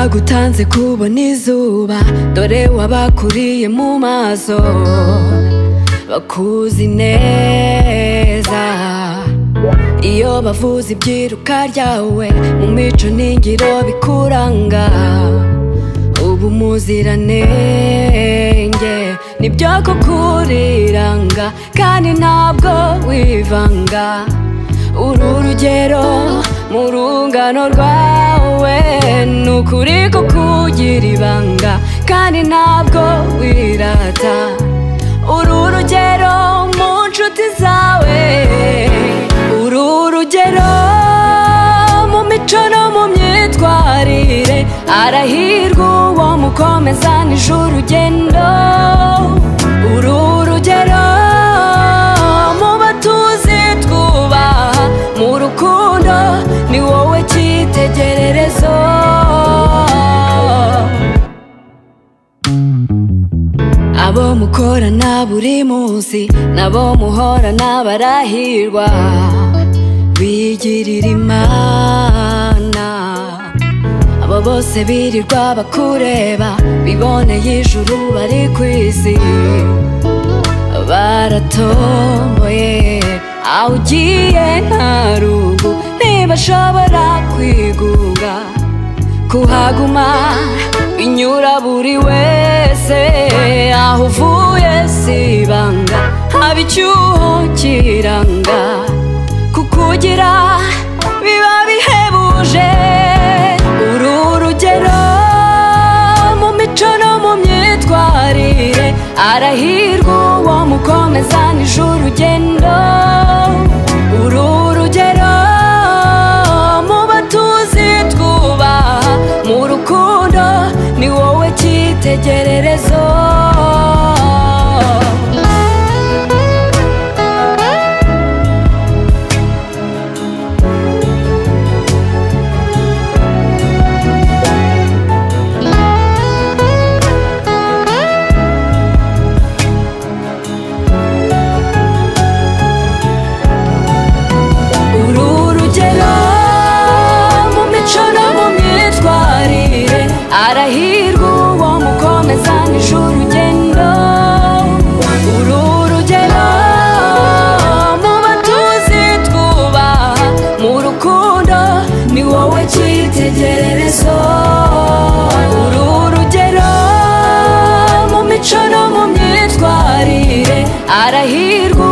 bagutanze kubona izuba, dore wabakuriye mu maso bakuzi neza. Iyo bavuze ibyiruka ryawe mu mico n'ingiro bikuranga, ubu muziranenge nibyo kukuriranga, kandi ntabwo wivanga. Uru rugero mu rungano rwawe, nukuri ko kugira ibanga, kandi ntabwo wirata. Uru rugero mu nshuti zawe, uru rugero mu mico no mu myitwarire, arahirwa uwo mukomezanije urugendo. Uru rugero mu batuzi twubaha, mu rukundo ni wowe cyitegererezo. Abo mukorana buri munsi, nabo muhorana barahirwa, bigirira Imana. Abo bose birirwa bakureba, biboneye ijuru bari ku isi, baratomboye. Aho ugiye nta rugu, ntibashobora kwigunga kuhaguma, binyura buri wese. Aho uvuye si ibanga, haba icyuho kiranga, kukugira biba bihebuje. Uru rugero mu mico no mu myitwarire, arahirwa uwo mukomezanije urugendo. Uru rugero mu batuzi twubaha, mu rukundo ni wowe cyitegererezo. Arahirwa uwo mukomezanije urugendo. Uru rugero mu batuzi twubaha, mu rukundo ni wowe cyitegererezo. Uru rugero mu mico no mu myitwarire, arahirwa